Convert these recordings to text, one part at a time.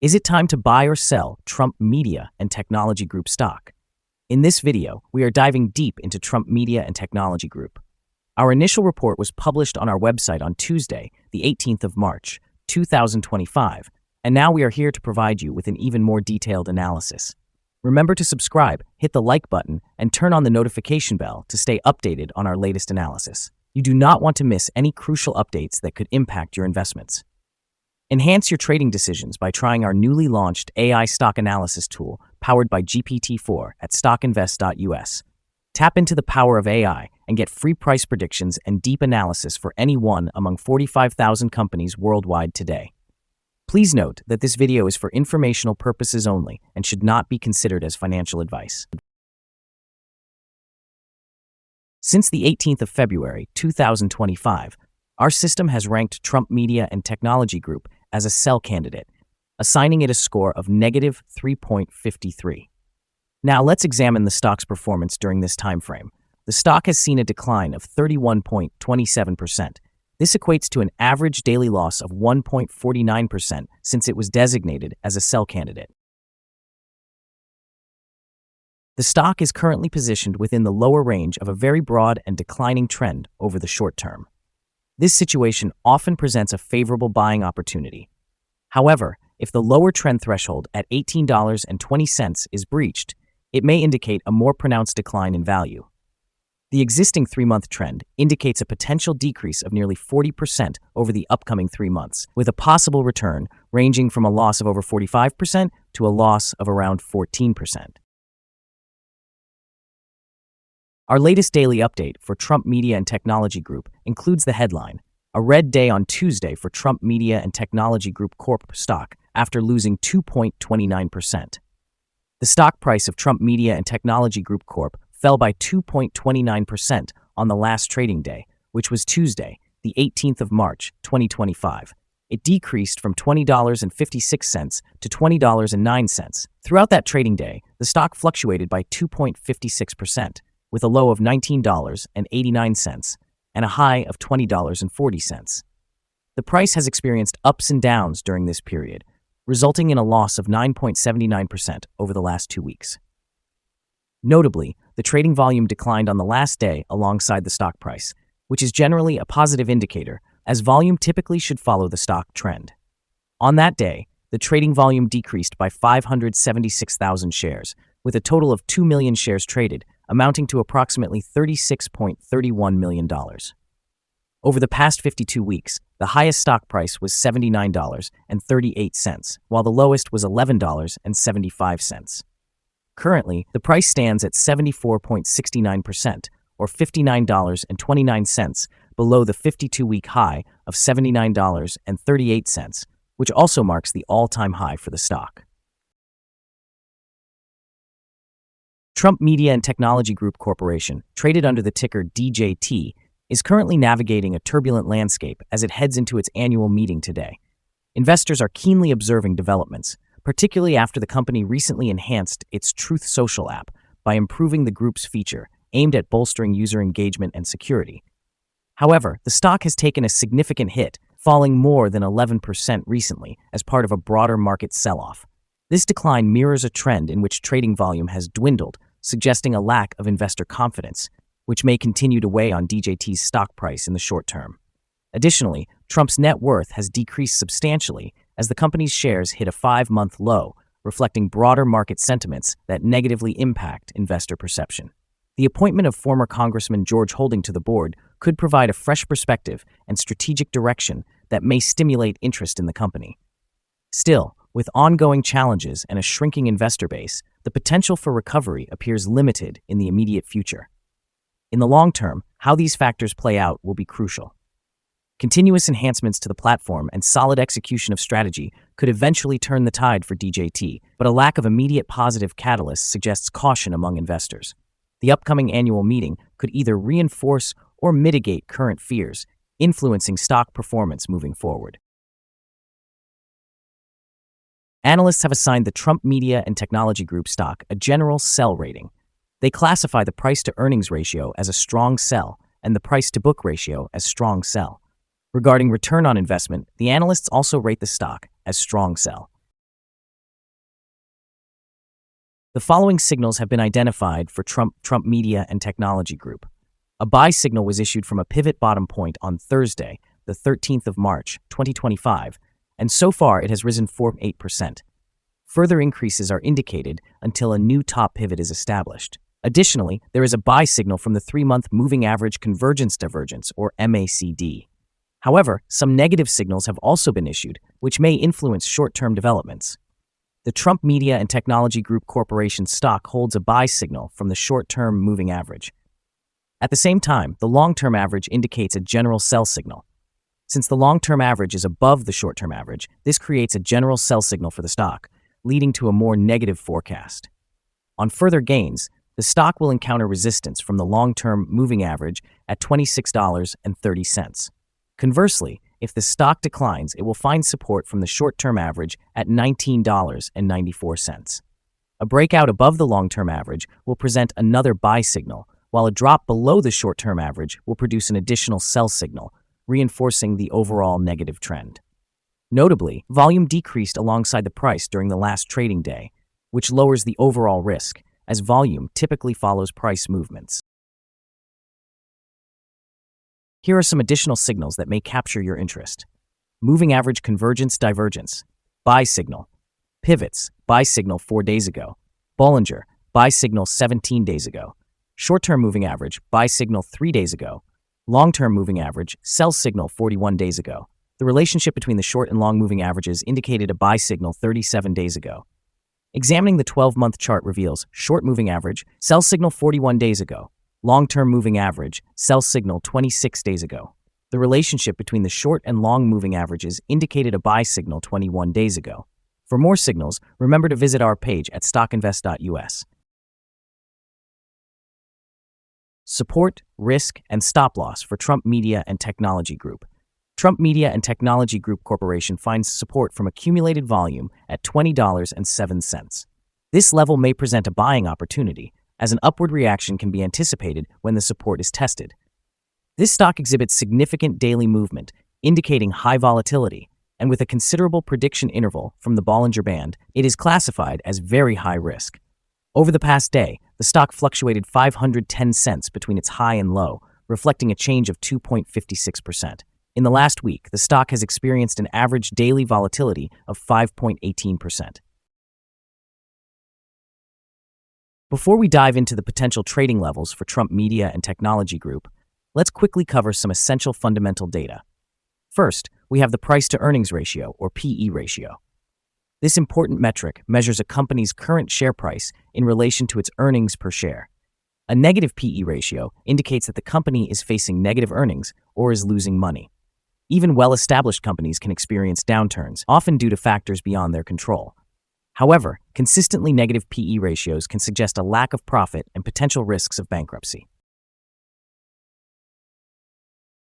Is it time to buy or sell Trump Media and Technology Group stock? In this video, we are diving deep into Trump Media and Technology Group. Our initial report was published on our website on Tuesday, the 18th of March, 2025, and now we are here to provide you with an even more detailed analysis. Remember to subscribe, hit the like button, and turn on the notification bell to stay updated on our latest analysis. You do not want to miss any crucial updates that could impact your investments. Enhance your trading decisions by trying our newly launched AI stock analysis tool powered by GPT-4 at StockInvest.us. Tap into the power of AI and get free price predictions and deep analysis for any one among 45,000 companies worldwide today. Please note that this video is for informational purposes only and should not be considered as financial advice. Since the 18th of February, 2025, our system has ranked Trump Media and Technology Group as a sell candidate, assigning it a score of negative 3.53. Now let's examine the stock's performance during this time frame. The stock has seen a decline of 31.27%. This equates to an average daily loss of 1.49% since it was designated as a sell candidate. The stock is currently positioned within the lower range of a very broad and declining trend over the short term. This situation often presents a favorable buying opportunity. However, if the lower trend threshold at $18.20 is breached, it may indicate a more pronounced decline in value. The existing 3-month trend indicates a potential decrease of nearly 40% over the upcoming 3 months, with a possible return ranging from a loss of over 45% to a loss of around 14%. Our latest daily update for Trump Media and Technology Group includes the headline, "A red day on Tuesday for Trump Media and Technology Group Corp stock after losing 2.29%. The stock price of Trump Media and Technology Group Corp fell by 2.29% on the last trading day, which was Tuesday, the 18th of March, 2025. It decreased from $20.56 to $20.09. Throughout that trading day, the stock fluctuated by 2.56%. with a low of $19.89 and a high of $20.40. The price has experienced ups and downs during this period, resulting in a loss of 9.79% over the last 2 weeks. Notably, the trading volume declined on the last day alongside the stock price, which is generally a positive indicator, as volume typically should follow the stock trend. On that day, the trading volume decreased by 576,000 shares, with a total of 2 million shares traded, amounting to approximately $36.31 million. Over the past 52 weeks, the highest stock price was $79.38, while the lowest was $11.75. Currently, the price stands at 74.69%, or $59.29, below the 52-week high of $79.38, which also marks the all-time high for the stock. Trump Media and Technology Group Corporation, traded under the ticker DJT, is currently navigating a turbulent landscape as it heads into its annual meeting today. Investors are keenly observing developments, particularly after the company recently enhanced its Truth Social app by improving the group's feature aimed at bolstering user engagement and security. However, the stock has taken a significant hit, falling more than 11% recently as part of a broader market sell-off. This decline mirrors a trend in which trading volume has dwindled, suggesting a lack of investor confidence, which may continue to weigh on DJT's stock price in the short term. Additionally, Trump's net worth has decreased substantially as the company's shares hit a 5-month low, reflecting broader market sentiments that negatively impact investor perception. The appointment of former Congressman George Holding to the board could provide a fresh perspective and strategic direction that may stimulate interest in the company. Still, with ongoing challenges and a shrinking investor base, the potential for recovery appears limited in the immediate future. In the long term, how these factors play out will be crucial. Continuous enhancements to the platform and solid execution of strategy could eventually turn the tide for DJT, but a lack of immediate positive catalysts suggests caution among investors. The upcoming annual meeting could either reinforce or mitigate current fears, influencing stock performance moving forward. Analysts have assigned the Trump Media and Technology Group stock a general sell rating. They classify the price-to-earnings ratio as a strong sell and the price-to-book ratio as strong sell. Regarding return on investment, the analysts also rate the stock as strong sell. The following signals have been identified for Trump Media and Technology Group. A buy signal was issued from a pivot bottom point on Thursday, the 13th of March, 2025, and so far it has risen 4.8%. Further increases are indicated until a new top pivot is established. Additionally, there is a buy signal from the 3-month Moving Average Convergence Divergence, or MACD. However, some negative signals have also been issued, which may influence short-term developments. The Trump Media and Technology Group Corporation stock holds a buy signal from the short-term moving average. At the same time, the long-term average indicates a general sell signal. Since the long-term average is above the short-term average, this creates a general sell signal for the stock, leading to a more negative forecast. On further gains, the stock will encounter resistance from the long-term moving average at $26.30. Conversely, if the stock declines, it will find support from the short-term average at $19.94. A breakout above the long-term average will present another buy signal, while a drop below the short-term average will produce an additional sell signal, reinforcing the overall negative trend. Notably, volume decreased alongside the price during the last trading day, which lowers the overall risk, as volume typically follows price movements. Here are some additional signals that may capture your interest. Moving Average Convergence Divergence, buy signal. Pivots, buy signal 4 days ago. Bollinger, buy signal 17 days ago. Short-term moving average, buy signal 3 days ago. Long-term moving average, sell signal 41 days ago. The relationship between the short and long moving averages indicated a buy signal 37 days ago. Examining the 12-month chart reveals short moving average, sell signal 41 days ago. Long-term moving average, sell signal 26 days ago. The relationship between the short and long moving averages indicated a buy signal 21 days ago. For more signals, remember to visit our page at StockInvest.us. Support, risk, and stop loss for Trump Media and Technology Group. Trump Media and Technology Group Corporation finds support from accumulated volume at $20.07. This level may present a buying opportunity, as an upward reaction can be anticipated when the support is tested. This stock exhibits significant daily movement, indicating high volatility, and with a considerable prediction interval from the Bollinger Band, it is classified as very high risk. Over the past day, the stock fluctuated 510 cents between its high and low, reflecting a change of 2.56%. In the last week, the stock has experienced an average daily volatility of 5.18%. Before we dive into the potential trading levels for Trump Media and Technology Group, let's quickly cover some essential fundamental data. First, we have the price-to-earnings ratio, or PE ratio. This important metric measures a company's current share price in relation to its earnings per share. A negative PE ratio indicates that the company is facing negative earnings or is losing money. Even well-established companies can experience downturns, often due to factors beyond their control. However, consistently negative PE ratios can suggest a lack of profit and potential risks of bankruptcy.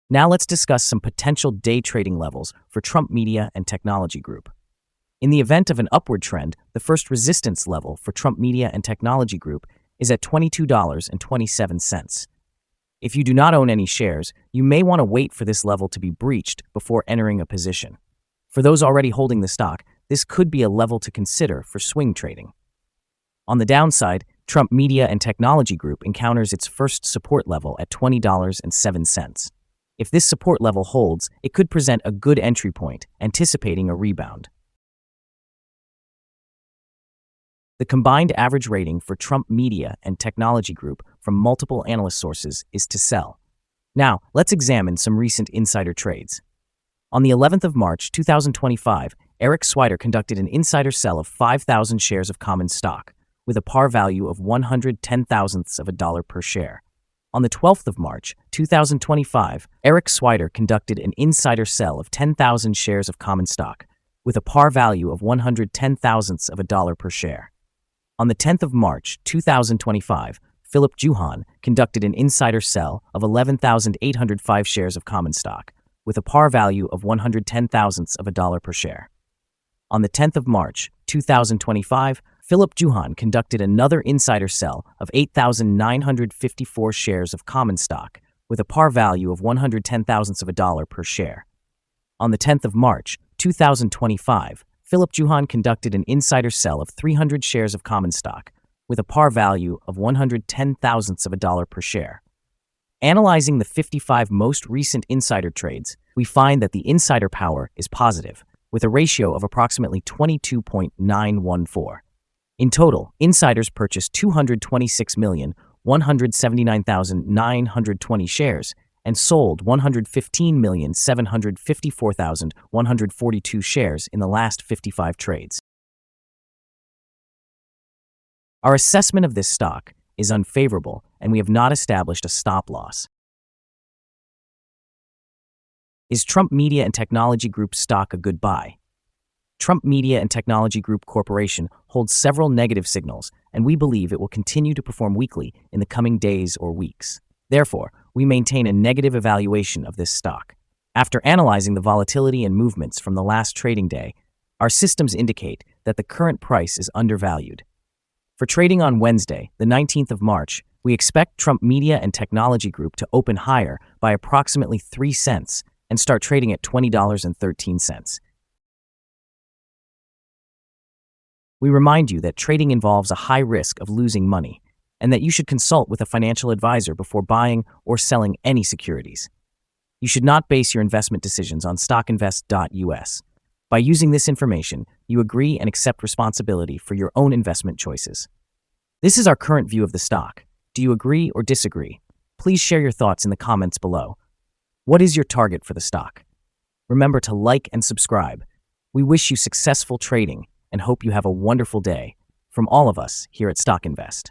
Now let's discuss some potential day trading levels for Trump Media and Technology Group. In the event of an upward trend, the first resistance level for Trump Media and Technology Group is at $22.27. If you do not own any shares, you may want to wait for this level to be breached before entering a position. For those already holding the stock, this could be a level to consider for swing trading. On the downside, Trump Media and Technology Group encounters its first support level at $20.07. If this support level holds, it could present a good entry point, anticipating a rebound. The combined average rating for Trump Media and Technology Group from multiple analyst sources is to sell. Now, let's examine some recent insider trades. On the 11th of March, 2025, Eric Swider conducted an insider sell of 5,000 shares of common stock, with a par value of 110 thousandths of a dollar per share. On the 12th of March, 2025, Eric Swider conducted an insider sell of 10,000 shares of common stock, with a par value of 110 thousandths of a dollar per share. On the 10th of March, 2025, Philip Juhan conducted an insider sell of 11,805 shares of common stock, with a par value of 110 thousandths of a dollar per share. On the 10th of March, 2025, Philip Juhan conducted another insider sell of 8,954 shares of common stock, with a par value of 110 thousandths of a dollar per share. On the 10th of March, 2025, Philip Juhan conducted an insider sell of 300 shares of common stock, with a par value of 110 thousandths of a dollar per share. Analyzing the 55 most recent insider trades, we find that the insider power is positive, with a ratio of approximately 22.914. In total, insiders purchased 226,179,920 shares and sold 115,754,142 shares in the last 55 trades. Our assessment of this stock is unfavorable, and we have not established a stop loss. Is Trump Media and Technology Group stock a good buy? Trump Media and Technology Group Corporation holds several negative signals, and we believe it will continue to perform weakly in the coming days or weeks. Therefore, we maintain a negative evaluation of this stock. After analyzing the volatility and movements from the last trading day, our systems indicate that the current price is undervalued. For trading on Wednesday, the 19th of March, we expect Trump Media and Technology Group to open higher by approximately 3 cents and start trading at $20.13. We remind you that trading involves a high risk of losing money, and that you should consult with a financial advisor before buying or selling any securities. You should not base your investment decisions on StockInvest.us. By using this information, you agree and accept responsibility for your own investment choices. This is our current view of the stock. Do you agree or disagree? Please share your thoughts in the comments below. What is your target for the stock? Remember to like and subscribe. We wish you successful trading and hope you have a wonderful day. From all of us here at StockInvest.